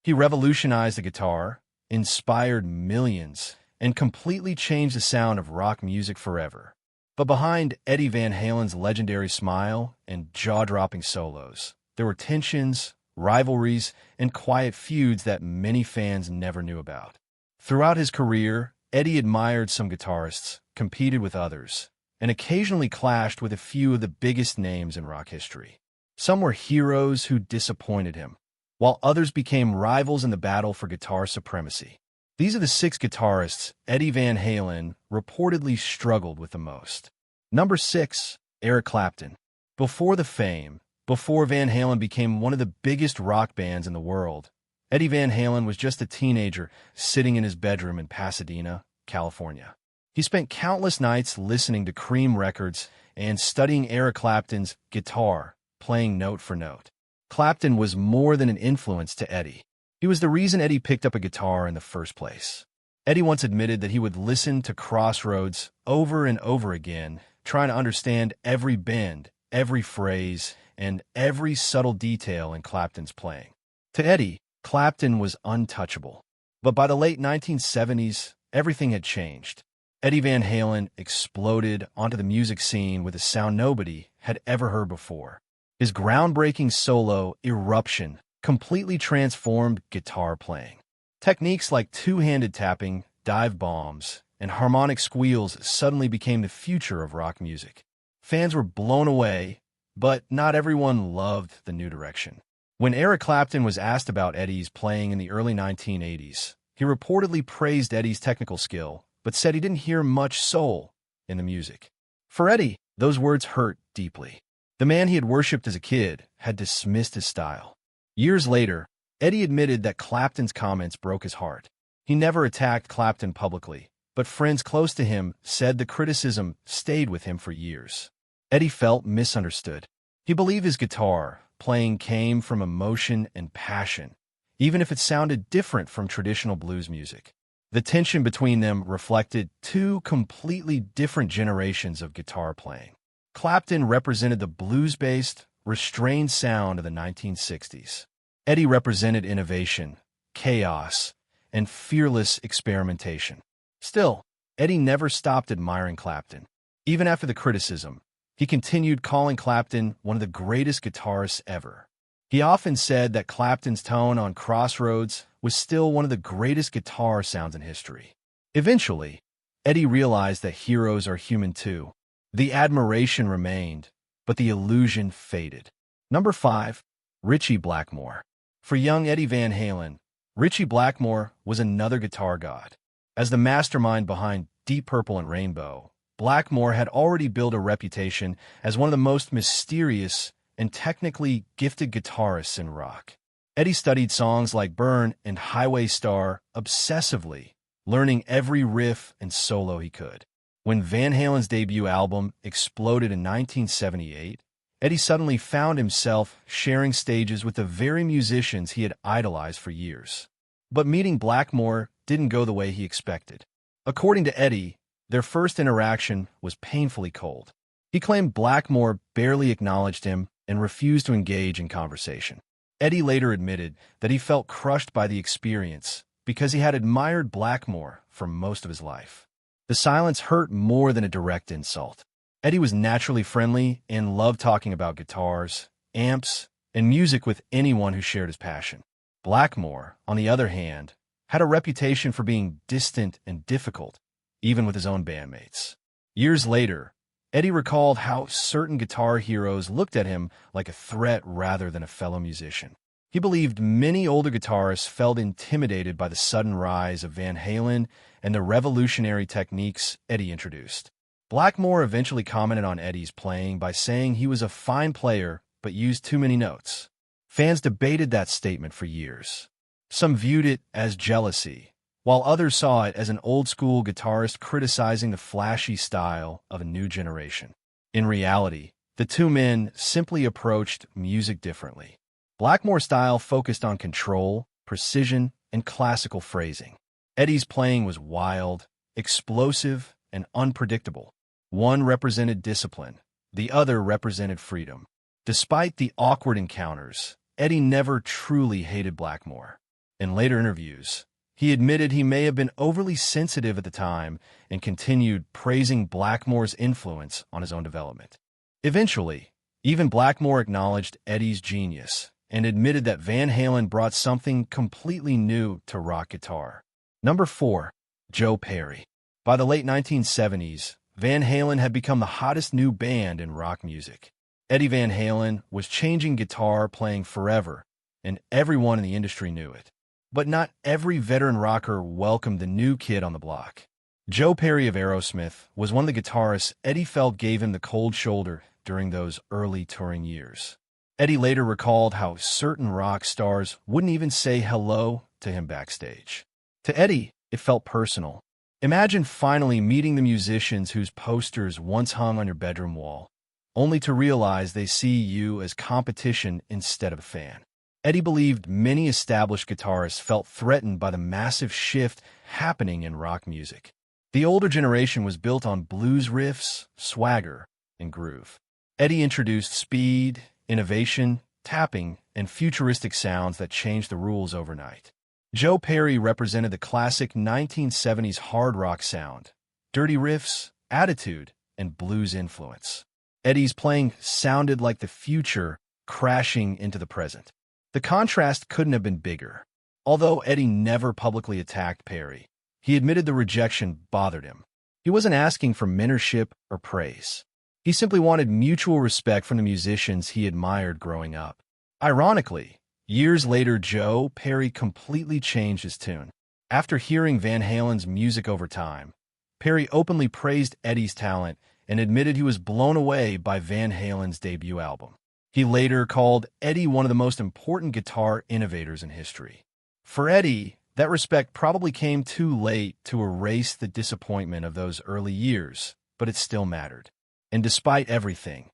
He revolutionized the guitar, inspired millions, and completely changed the sound of rock music forever. But behind Eddie Van Halen's legendary smile and jaw-dropping solos, there were tensions, rivalries, and quiet feuds that many fans never knew about. Throughout his career, Eddie admired some guitarists, competed with others, and occasionally clashed with a few of the biggest names in rock history. Some were heroes who disappointed him, while others became rivals in the battle for guitar supremacy. These are the 6 guitarists Eddie Van Halen reportedly struggled with the most. Number 6, Eric Clapton. Before Van Halen became one of the biggest rock bands in the world, Eddie Van Halen was just a teenager sitting in his bedroom in Pasadena, California. He spent countless nights listening to Cream records and studying Eric Clapton's guitar, playing note for note. Clapton was more than an influence to Eddie. He was the reason Eddie picked up a guitar in the first place. Eddie once admitted that he would listen to Crossroads over and over again, trying to understand every bend, every phrase, and every subtle detail in Clapton's playing. To Eddie, Clapton was untouchable. But by the late 1970s, everything had changed. Eddie Van Halen exploded onto the music scene with a sound nobody had ever heard before. His groundbreaking solo, Eruption, completely transformed guitar playing. Techniques like two-handed tapping, dive bombs, and harmonic squeals suddenly became the future of rock music. Fans were blown away, but not everyone loved the new direction. When Eric Clapton was asked about Eddie's playing in the early 1980s, he reportedly praised Eddie's technical skill, but said he didn't hear much soul in the music. For Eddie, those words hurt deeply. The man he had worshipped as a kid had dismissed his style. Years later, Eddie admitted that Clapton's comments broke his heart. He never attacked Clapton publicly, but friends close to him said the criticism stayed with him for years. Eddie felt misunderstood. He believed his guitar playing came from emotion and passion, even if it sounded different from traditional blues music. The tension between them reflected 2 completely different generations of guitar playing. Clapton represented the blues-based, restrained sound of the 1960s. Eddie represented innovation, chaos, and fearless experimentation. Still, Eddie never stopped admiring Clapton. Even after the criticism, he continued calling Clapton one of the greatest guitarists ever. He often said that Clapton's tone on Crossroads was still one of the greatest guitar sounds in history. Eventually, Eddie realized that heroes are human too. The admiration remained, but the illusion faded. Number 5, Ritchie Blackmore. For young Eddie Van Halen, Ritchie Blackmore was another guitar god. As the mastermind behind Deep Purple and Rainbow, Blackmore had already built a reputation as one of the most mysterious and technically gifted guitarists in rock. Eddie studied songs like Burn and Highway Star obsessively, learning every riff and solo he could. When Van Halen's debut album exploded in 1978, Eddie suddenly found himself sharing stages with the very musicians he had idolized for years. But meeting Blackmore didn't go the way he expected. According to Eddie, their first interaction was painfully cold. He claimed Blackmore barely acknowledged him and refused to engage in conversation. Eddie later admitted that he felt crushed by the experience because he had admired Blackmore for most of his life. The silence hurt more than a direct insult. Eddie was naturally friendly and loved talking about guitars, amps, and music with anyone who shared his passion. Blackmore, on the other hand, had a reputation for being distant and difficult, even with his own bandmates. Years later, Eddie recalled how certain guitar heroes looked at him like a threat rather than a fellow musician. He believed many older guitarists felt intimidated by the sudden rise of Van Halen and the revolutionary techniques Eddie introduced. Blackmore eventually commented on Eddie's playing by saying he was a fine player but used too many notes. Fans debated that statement for years. Some viewed it as jealousy, while others saw it as an old-school guitarist criticizing the flashy style of a new generation. In reality, the two men simply approached music differently. Blackmore's style focused on control, precision, and classical phrasing. Eddie's playing was wild, explosive, and unpredictable. One represented discipline, the other represented freedom. Despite the awkward encounters, Eddie never truly hated Blackmore. In later interviews, he admitted he may have been overly sensitive at the time and continued praising Blackmore's influence on his own development. Eventually, even Blackmore acknowledged Eddie's genius and admitted that Van Halen brought something completely new to rock guitar. Number 4. Joe Perry. By the late 1970s, Van Halen had become the hottest new band in rock music. Eddie Van Halen was changing guitar playing forever, and everyone in the industry knew it. But not every veteran rocker welcomed the new kid on the block. Joe Perry of Aerosmith was one of the guitarists Eddie felt gave him the cold shoulder during those early touring years. Eddie later recalled how certain rock stars wouldn't even say hello to him backstage. To Eddie, it felt personal. Imagine finally meeting the musicians whose posters once hung on your bedroom wall, only to realize they see you as competition instead of a fan. Eddie believed many established guitarists felt threatened by the massive shift happening in rock music. The older generation was built on blues riffs, swagger, and groove. Eddie introduced speed, innovation, tapping, and futuristic sounds that changed the rules overnight. Joe Perry represented the classic 1970s hard rock sound, dirty riffs, attitude, and blues influence. Eddie's playing sounded like the future crashing into the present. The contrast couldn't have been bigger. Although Eddie never publicly attacked Perry, he admitted the rejection bothered him. He wasn't asking for mentorship or praise. He simply wanted mutual respect from the musicians he admired growing up. Ironically, years later, Joe Perry completely changed his tune. After hearing Van Halen's music over time, Perry openly praised Eddie's talent and admitted he was blown away by Van Halen's debut album. He later called Eddie one of the most important guitar innovators in history. For Eddie, that respect probably came too late to erase the disappointment of those early years, but it still mattered. And despite everything,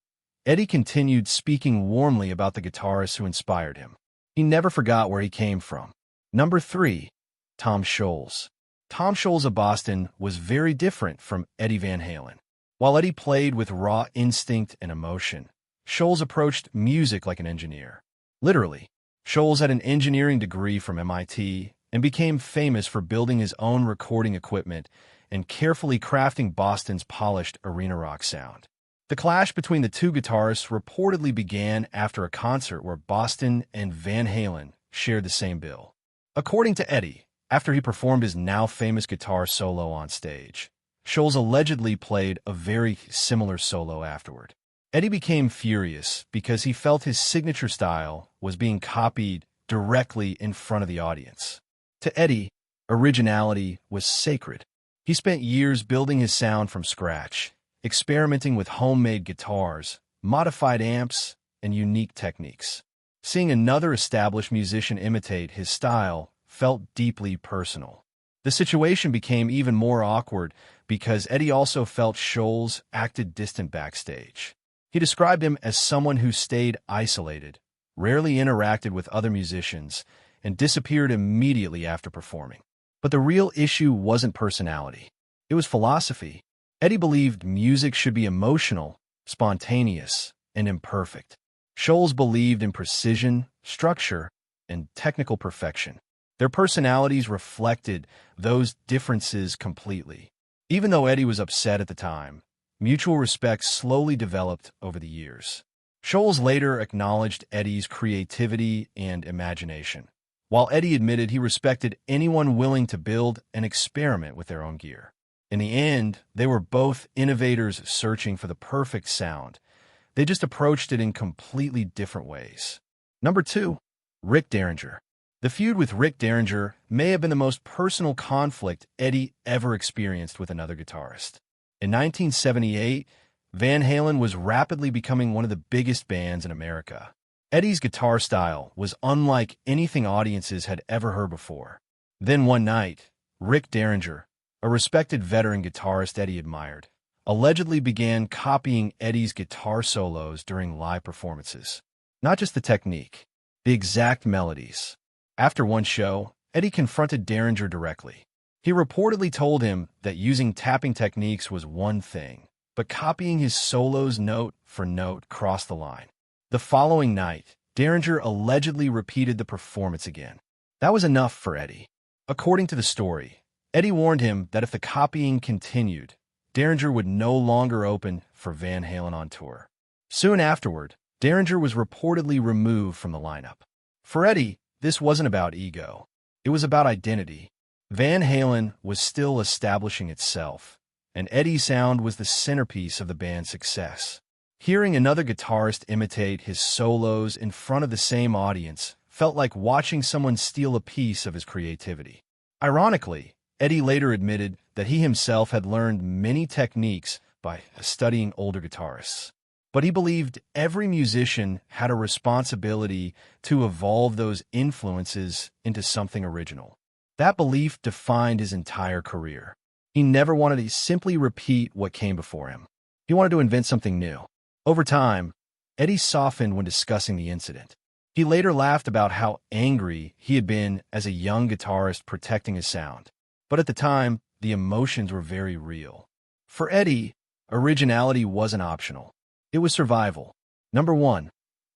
Eddie continued speaking warmly about the guitarists who inspired him. He never forgot where he came from. Number 3. Tom Scholz. Tom Scholz of Boston was very different from Eddie Van Halen. While Eddie played with raw instinct and emotion, Scholz approached music like an engineer. Literally, Scholz had an engineering degree from MIT and became famous for building his own recording equipment and carefully crafting Boston's polished arena rock sound. The clash between the two guitarists reportedly began after a concert where Boston and Van Halen shared the same bill. According to Eddie, after he performed his now famous guitar solo on stage, Scholz allegedly played a very similar solo afterward. Eddie became furious because he felt his signature style was being copied directly in front of the audience. To Eddie, originality was sacred. He spent years building his sound from scratch, experimenting with homemade guitars, modified amps, and unique techniques. Seeing another established musician imitate his style felt deeply personal. The situation became even more awkward because Eddie also felt Scholz acted distant backstage. He described him as someone who stayed isolated, rarely interacted with other musicians, and disappeared immediately after performing. But the real issue wasn't personality. It was philosophy. Eddie believed music should be emotional, spontaneous, and imperfect. Scholz believed in precision, structure, and technical perfection. Their personalities reflected those differences completely. Even though Eddie was upset at the time, mutual respect slowly developed over the years. Scholz later acknowledged Eddie's creativity and imagination, while Eddie admitted he respected anyone willing to build and experiment with their own gear. In the end, they were both innovators searching for the perfect sound. They just approached it in completely different ways. Number 2. Rick Derringer. The feud with Rick Derringer may have been the most personal conflict Eddie ever experienced with another guitarist. In 1978, Van Halen was rapidly becoming one of the biggest bands in America. Eddie's guitar style was unlike anything audiences had ever heard before. Then one night, Rick Derringer, a respected veteran guitarist Eddie admired, allegedly began copying Eddie's guitar solos during live performances. Not just the technique, the exact melodies. After one show, Eddie confronted Derringer directly. He reportedly told him that using tapping techniques was one thing, but copying his solos note for note crossed the line. The following night, Derringer allegedly repeated the performance again. That was enough for Eddie. According to the story, Eddie warned him that if the copying continued, Derringer would no longer open for Van Halen on tour. Soon afterward, Derringer was reportedly removed from the lineup. For Eddie, this wasn't about ego. It was about identity. Van Halen was still establishing itself, and Eddie's sound was the centerpiece of the band's success. Hearing another guitarist imitate his solos in front of the same audience felt like watching someone steal a piece of his creativity. Ironically, Eddie later admitted that he himself had learned many techniques by studying older guitarists. But he believed every musician had a responsibility to evolve those influences into something original. That belief defined his entire career. He never wanted to simply repeat what came before him. He wanted to invent something new. Over time, Eddie softened when discussing the incident. He later laughed about how angry he had been as a young guitarist protecting his sound. But at the time, the emotions were very real. For Eddie, originality wasn't optional. It was survival. Number 1.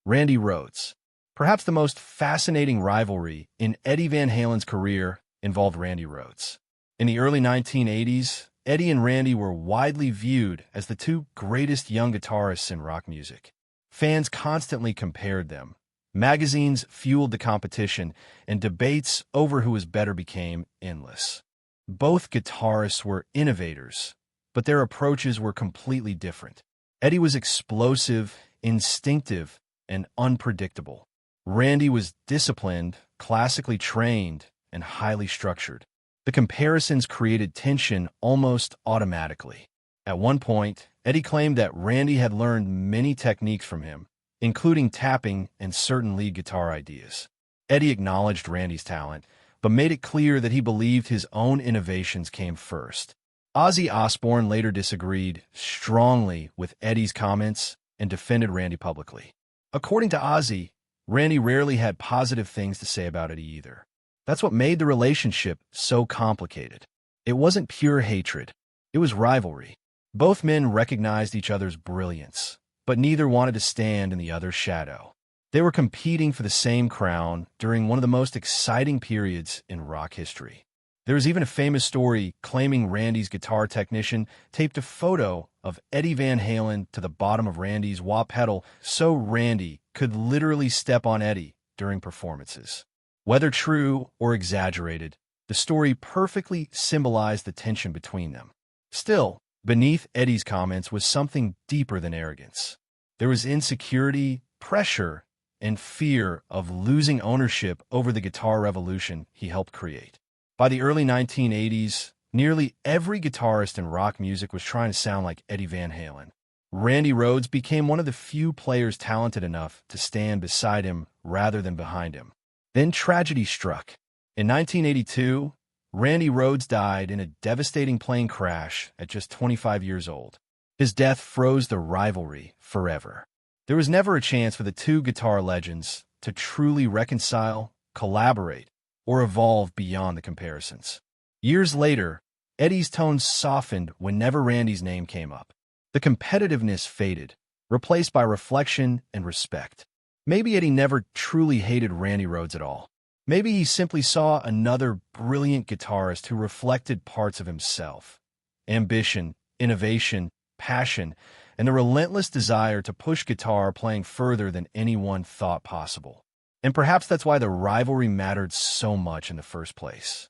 Randy Rhoads. Perhaps the most fascinating rivalry in Eddie Van Halen's career involved Randy Rhoads. In the early 1980s, Eddie and Randy were widely viewed as the two greatest young guitarists in rock music. Fans constantly compared them. Magazines fueled the competition, and debates over who was better became endless. Both guitarists were innovators, but their approaches were completely different. Eddie was explosive, instinctive, and unpredictable. Randy was disciplined, classically trained, and highly structured. The comparisons created tension almost automatically. At one point, Eddie claimed that Randy had learned many techniques from him, including tapping and certain lead guitar ideas. Eddie acknowledged Randy's talent, but made it clear that he believed his own innovations came first. Ozzy Osbourne later disagreed strongly with Eddie's comments and defended Randy publicly. According to Ozzy, Randy rarely had positive things to say about Eddie either. That's what made the relationship so complicated. It wasn't pure hatred. It was rivalry. Both men recognized each other's brilliance, but neither wanted to stand in the other's shadow. They were competing for the same crown during one of the most exciting periods in rock history. There is even a famous story claiming Randy's guitar technician taped a photo of Eddie Van Halen to the bottom of Randy's wah pedal so Randy could literally step on Eddie during performances. Whether true or exaggerated, the story perfectly symbolized the tension between them. Still, beneath Eddie's comments was something deeper than arrogance. There was insecurity, pressure, and fear of losing ownership over the guitar revolution he helped create. By the early 1980s, nearly every guitarist in rock music was trying to sound like Eddie Van Halen. Randy Rhoads became one of the few players talented enough to stand beside him rather than behind him. Then tragedy struck. In 1982, Randy Rhoads died in a devastating plane crash at just 25 years old. His death froze the rivalry forever. There was never a chance for the two guitar legends to truly reconcile, collaborate, or evolve beyond the comparisons. Years later, Eddie's tone softened whenever Randy's name came up. The competitiveness faded, replaced by reflection and respect. Maybe Eddie never truly hated Randy Rhoads at all. Maybe he simply saw another brilliant guitarist who reflected parts of himself. Ambition, innovation, passion, and the relentless desire to push guitar playing further than anyone thought possible. And perhaps that's why the rivalry mattered so much in the first place.